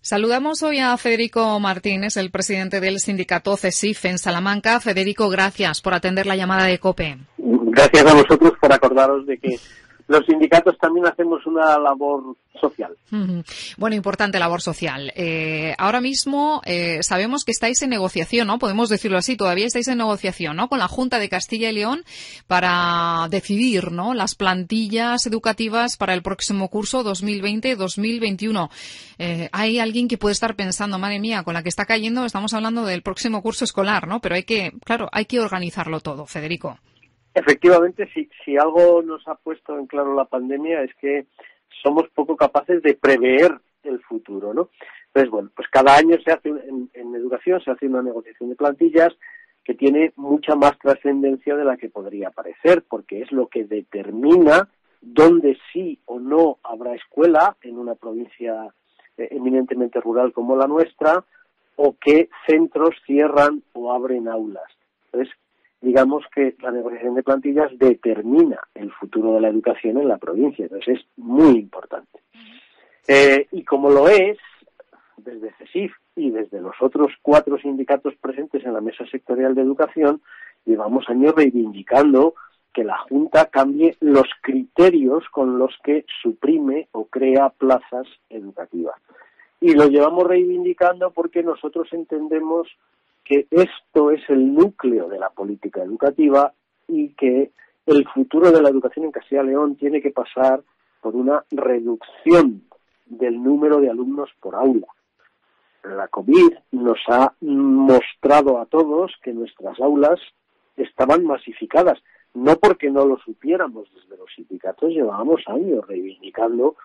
Saludamos hoy a Federico Martínez, el presidente del sindicato CESIF en Salamanca. Federico, gracias por atender la llamada de COPE. Gracias a vosotros por acordaros de que los sindicatos también hacemos una labor social. Bueno, importante labor social. Ahora mismo sabemos que estáis en negociación, ¿no? Podemos decirlo así, todavía estáis en negociación, ¿no? Con la Junta de Castilla y León para decidir, ¿no? Las plantillas educativas para el próximo curso 2020-2021. Hay alguien que puede estar pensando, madre mía, con la que está cayendo, estamos hablando del próximo curso escolar, ¿no? Pero hay que organizarlo todo, Federico. Efectivamente, si algo nos ha puesto en claro la pandemia es que somos poco capaces de prever el futuro, ¿no? Entonces, bueno, pues cada año se hace, en educación se hace una negociación de plantillas que tiene mucha más trascendencia de la que podría parecer, porque es lo que determina dónde sí o no habrá escuela en una provincia eminentemente rural como la nuestra, o qué centros cierran o abren aulas. Entonces, digamos que la negociación de plantillas determina el futuro de la educación en la provincia, entonces es muy importante. Y como lo es, desde CESIF y desde los otros 4 sindicatos presentes en la mesa sectorial de educación, llevamos años reivindicando que la Junta cambie los criterios con los que suprime o crea plazas educativas. Y lo llevamos reivindicando porque nosotros entendemos que esto es el núcleo de la política educativa y que el futuro de la educación en Castilla y León tiene que pasar por una reducción del número de alumnos por aula. La COVID nos ha mostrado a todos que nuestras aulas estaban masificadas, no porque no lo supiéramos desde los sindicatos, llevábamos años reivindicando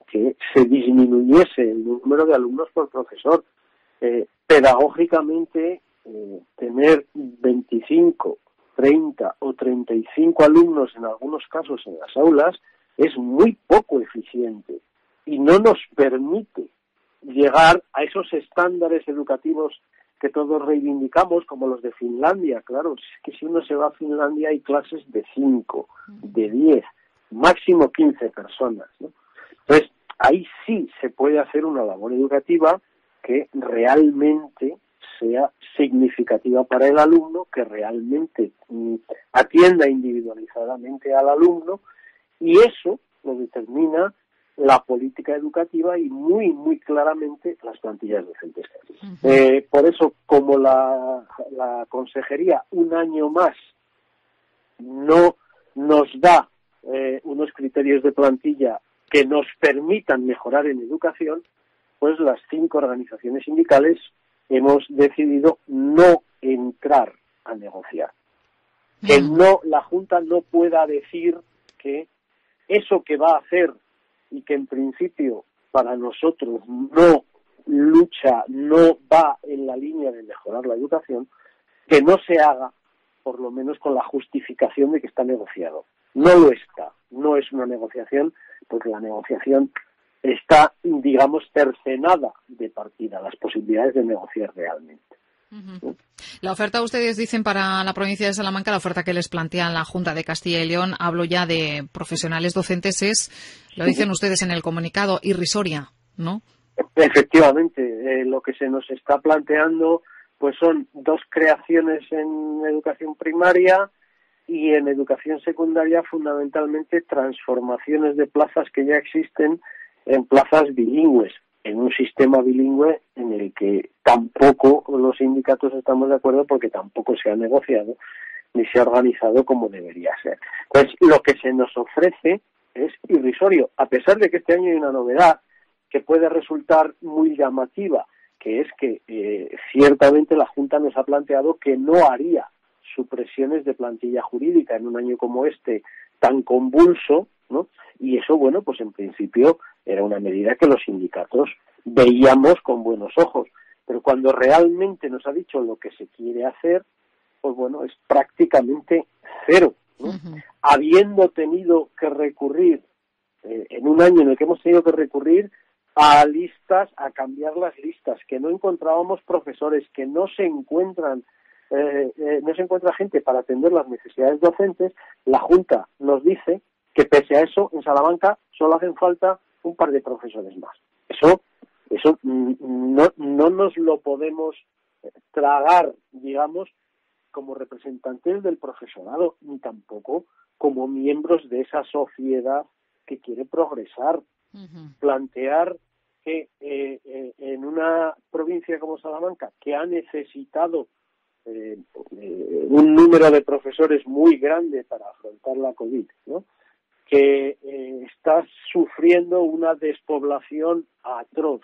que se disminuyese el número de alumnos por profesor. Pedagógicamente, tener 25, 30 o 35 alumnos en algunos casos en las aulas es muy poco eficiente y no nos permite llegar a esos estándares educativos que todos reivindicamos, como los de Finlandia. Claro, es que si uno se va a Finlandia hay clases de 5, de 10, máximo 15 personas, ¿no? Entonces, ahí sí se puede hacer una labor educativa que realmente sea significativa para el alumno, que realmente atienda individualizadamente al alumno, y eso lo determina la política educativa y muy, muy claramente las plantillas docentes. Por eso, como la consejería un año más no nos da unos criterios de plantilla que nos permitan mejorar en educación, pues las 5 organizaciones sindicales hemos decidido no entrar a negociar. Que la Junta no pueda decir que eso que va a hacer y que en principio para nosotros no lucha, no va en la línea de mejorar la educación, que no se haga, por lo menos con la justificación de que está negociado. No lo está, no es una negociación, porque la negociación está, digamos, cercenada de partida, las posibilidades de negociar realmente. La oferta, ustedes dicen, para la provincia de Salamanca, la oferta que les plantea la Junta de Castilla y León, hablo ya de profesionales docentes, lo dicen ustedes en el comunicado, irrisoria, ¿no? Efectivamente, lo que se nos está planteando pues son 2 creaciones en educación primaria y en educación secundaria, fundamentalmente transformaciones de plazas que ya existen en plazas bilingües, en un sistema bilingüe en el que tampoco los sindicatos estamos de acuerdo, porque tampoco se ha negociado ni se ha organizado como debería ser. Pues lo que se nos ofrece es irrisorio, a pesar de que este año hay una novedad que puede resultar muy llamativa, que es que ciertamente la Junta nos ha planteado que no haría supresiones de plantilla jurídica en un año como este tan convulso, ¿no? Y eso, bueno, pues en principio era una medida que los sindicatos veíamos con buenos ojos, pero cuando realmente nos ha dicho lo que se quiere hacer, pues bueno, es prácticamente cero, ¿no? Habiendo tenido que recurrir, en un año en el que hemos tenido que recurrir a listas, a cambiar las listas, que no encontrábamos profesores, que no se encuentra gente para atender las necesidades docentes, la Junta nos dice que pese a eso, en Salamanca solo hacen falta un par de profesores más. Eso Eso no nos lo podemos tragar, digamos, como representantes del profesorado, ni tampoco como miembros de esa sociedad que quiere progresar. Plantear que en una provincia como Salamanca, que ha necesitado un número de profesores muy grande para afrontar la COVID, ¿no?, que está sufriendo una despoblación atroz,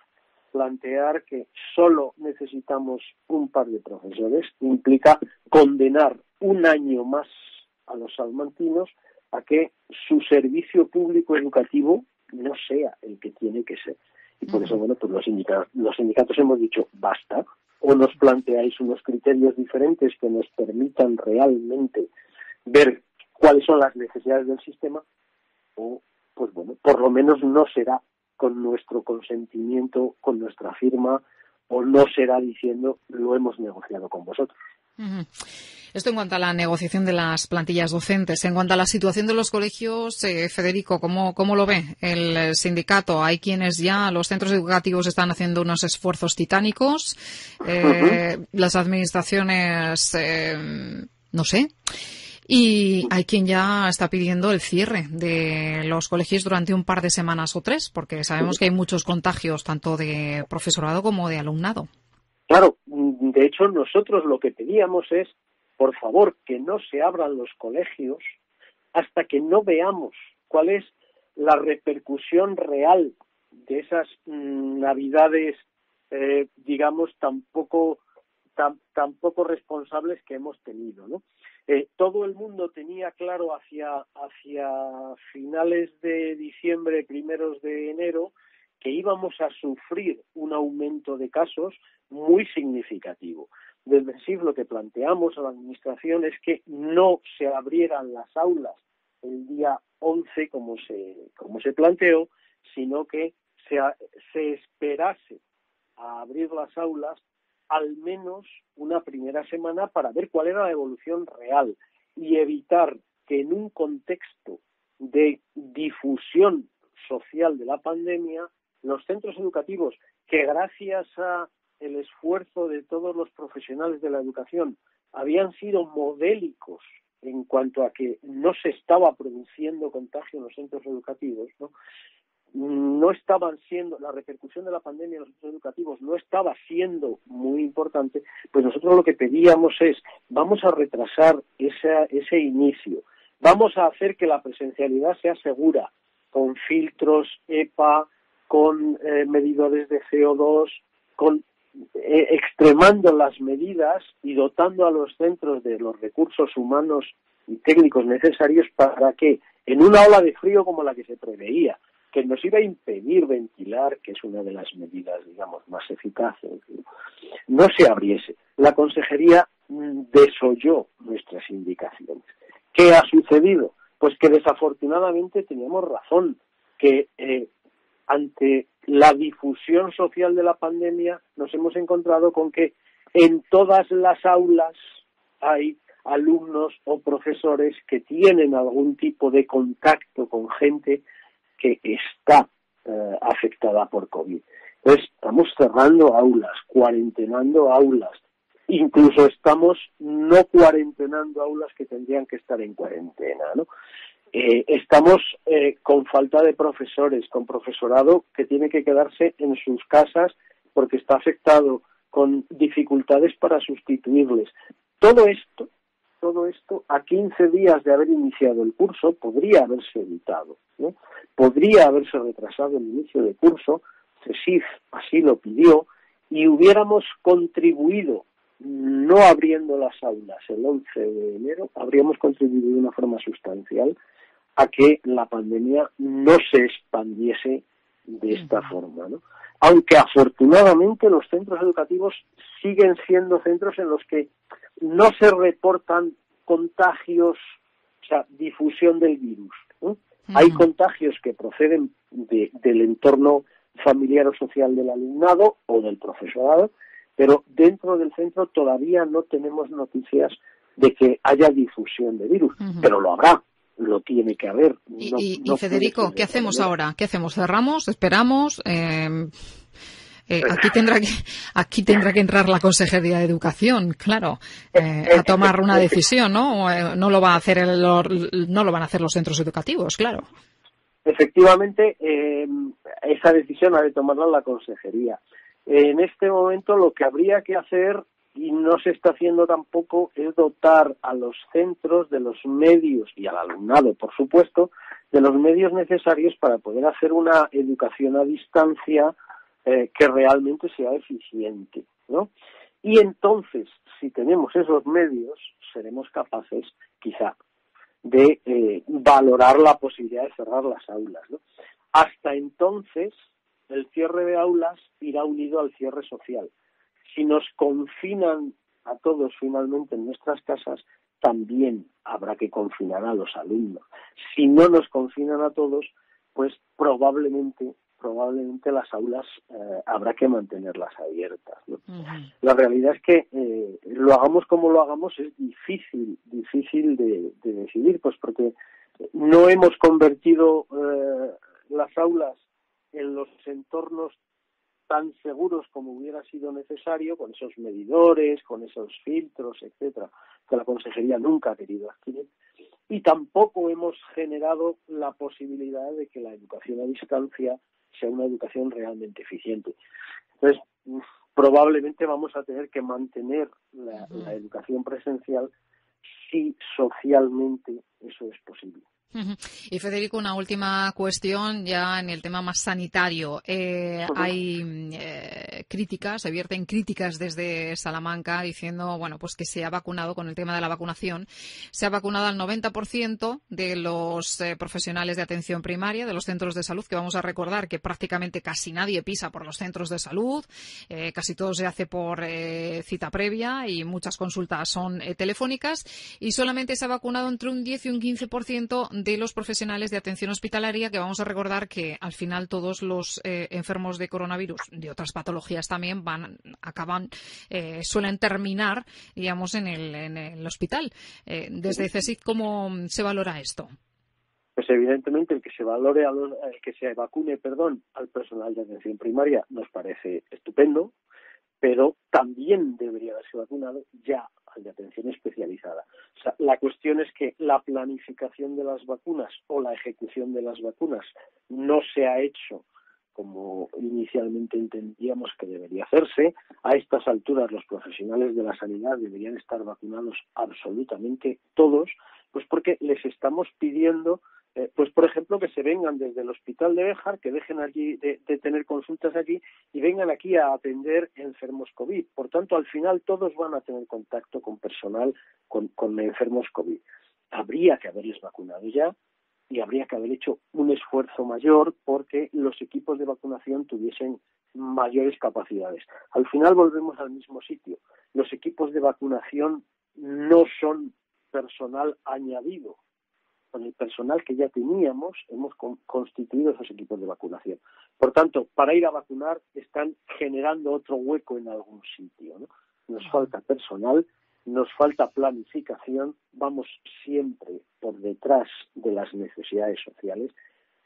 plantear que solo necesitamos un par de profesores implica condenar un año más a los salmantinos a que su servicio público educativo no sea el que tiene que ser. Y por eso, bueno, pues los sindicatos hemos dicho basta, o nos planteáis unos criterios diferentes que nos permitan realmente ver cuáles son las necesidades del sistema, o, pues bueno, por lo menos no será con nuestro consentimiento, con nuestra firma, o no será diciendo lo hemos negociado con vosotros. Esto en cuanto a la negociación de las plantillas docentes. En cuanto a la situación de los colegios, Federico, ¿cómo lo ve el sindicato? Hay quienes ya, los centros educativos están haciendo unos esfuerzos titánicos, las administraciones, no sé, y hay quien ya está pidiendo el cierre de los colegios durante un par de semanas o 3, porque sabemos que hay muchos contagios, tanto de profesorado como de alumnado. Claro, de hecho nosotros lo que pedíamos es, por favor, que no se abran los colegios hasta que no veamos cuál es la repercusión real de esas navidades, digamos, tan poco responsables que hemos tenido, ¿no? Todo el mundo tenía claro hacia finales de diciembre, primeros de enero, que íbamos a sufrir un aumento de casos muy significativo. Desde SIF lo que planteamos a la Administración es que no se abrieran las aulas el día 11 como se planteó, sino que se esperase a abrir las aulas al menos una primera semana para ver cuál era la evolución real y evitar que en un contexto de difusión social de la pandemia los centros educativos, que gracias a el esfuerzo de todos los profesionales de la educación habían sido modélicos en cuanto a que no se estaba produciendo contagio en los centros educativos, no estaban siendo, la repercusión de la pandemia en los centros educativos no estaba siendo muy importante, pues nosotros lo que pedíamos es, vamos a retrasar ese inicio, vamos a hacer que la presencialidad sea segura, con filtros EPA, con medidores de CO2, extremando las medidas y dotando a los centros de los recursos humanos y técnicos necesarios para que en una ola de frío como la que se preveía, que nos iba a impedir ventilar, que es una de las medidas, digamos, más eficaces, no se abriese. La Consejería desoyó nuestras indicaciones. ¿Qué ha sucedido? Pues que desafortunadamente teníamos razón, que ante la difusión social de la pandemia nos hemos encontrado con que en todas las aulas hay alumnos o profesores que tienen algún tipo de contacto con gente que está afectada por COVID. Entonces, estamos cerrando aulas, cuarentenando aulas, incluso estamos no cuarentenando aulas que tendrían que estar en cuarentena, ¿no? Estamos con falta de profesores, con profesorado que tiene que quedarse en sus casas porque está afectado, con dificultades para sustituirles. Todo esto a 15 días de haber iniciado el curso podría haberse evitado, ¿no? Podría haberse retrasado el inicio del curso, CESIF así lo pidió, y hubiéramos contribuido, no abriendo las aulas el 11 de enero, habríamos contribuido de una forma sustancial a que la pandemia no se expandiese de esta forma, ¿no? Aunque afortunadamente los centros educativos siguen siendo centros en los que no se reportan contagios, o sea, difusión del virus, ¿no? Hay contagios que proceden del entorno familiar o social del alumnado o del profesorado, pero dentro del centro todavía no tenemos noticias de que haya difusión de virus, pero lo habrá. Lo tiene que haber. Y Federico, ¿qué hacemos ahora? ¿Qué hacemos? ¿Cerramos? ¿Esperamos? Aquí tendrá que entrar la Consejería de Educación, claro, a tomar una decisión, ¿no? No lo va a hacer no lo van a hacer los centros educativos, claro. Efectivamente, esa decisión ha de tomarla la Consejería. En este momento lo que habría que hacer, y no se está haciendo tampoco, es dotar a los centros de los medios, y al alumnado, por supuesto, de los medios necesarios para poder hacer una educación a distancia que realmente sea eficiente, ¿no? Y entonces, si tenemos esos medios, seremos capaces, quizá, de valorar la posibilidad de cerrar las aulas, ¿no? Hasta entonces, el cierre de aulas irá unido al cierre social. Si nos confinan a todos finalmente en nuestras casas, también habrá que confinar a los alumnos. Si no nos confinan a todos, pues probablemente las aulas habrá que mantenerlas abiertas, ¿no? Uh-huh. La realidad es que lo hagamos como lo hagamos es difícil de decidir, pues porque no hemos convertido las aulas en los entornos tan seguros como hubiera sido necesario, con esos medidores, con esos filtros, etcétera, que la Consejería nunca ha querido adquirir, y tampoco hemos generado la posibilidad de que la educación a distancia sea una educación realmente eficiente. Entonces, probablemente vamos a tener que mantener la educación presencial si socialmente eso es posible. Y Federico, una última cuestión ya en el tema más sanitario. Hay críticas, se vierten críticas desde Salamanca diciendo, bueno, pues que se ha vacunado con el tema de la vacunación. Se ha vacunado al 90% de los profesionales de atención primaria, de los centros de salud, que vamos a recordar que prácticamente casi nadie pisa por los centros de salud, casi todo se hace por cita previa y muchas consultas son telefónicas, y solamente se ha vacunado entre un 10 y un 15% de los profesionales de atención hospitalaria, que vamos a recordar que al final todos los enfermos de coronavirus, de otras patologías también, suelen terminar, digamos, en el hospital. Desde CSIC, ¿cómo se valora esto? Pues evidentemente el que se vacune al personal de atención primaria nos parece estupendo, pero también debería haberse vacunado ya al de atención especializada. O sea, la cuestión es que la planificación de las vacunas o la ejecución de las vacunas no se ha hecho como inicialmente entendíamos que debería hacerse. A estas alturas los profesionales de la sanidad deberían estar vacunados absolutamente todos, pues porque les estamos pidiendo pues por ejemplo que se vengan desde el hospital de Béjar, que dejen allí de tener consultas allí y vengan aquí a atender enfermos COVID. Por tanto, al final todos van a tener contacto con personal con enfermos COVID. Habría que haberles vacunado ya y habría que haber hecho un esfuerzo mayor porque los equipos de vacunación tuviesen mayores capacidades. Al final volvemos al mismo sitio. Los equipos de vacunación no son personal añadido. Con el personal que ya teníamos hemos constituido esos equipos de vacunación. Por tanto, para ir a vacunar están generando otro hueco en algún sitio, ¿no? Nos falta personal, nos falta planificación, vamos siempre por detrás de las necesidades sociales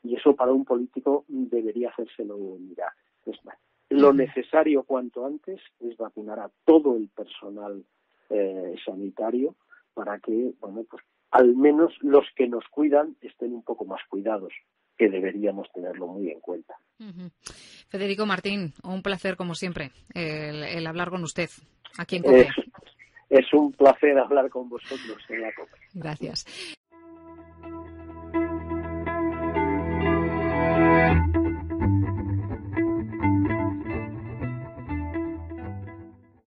y eso para un político debería hacérselo mirar. Lo necesario cuanto antes es vacunar a todo el personal sanitario para que, bueno, pues al menos los que nos cuidan estén un poco más cuidados, que deberíamos tenerlo muy en cuenta. Federico Martín, un placer como siempre el hablar con usted aquí en COPE. Es un placer hablar con vosotros en la COPE. Gracias.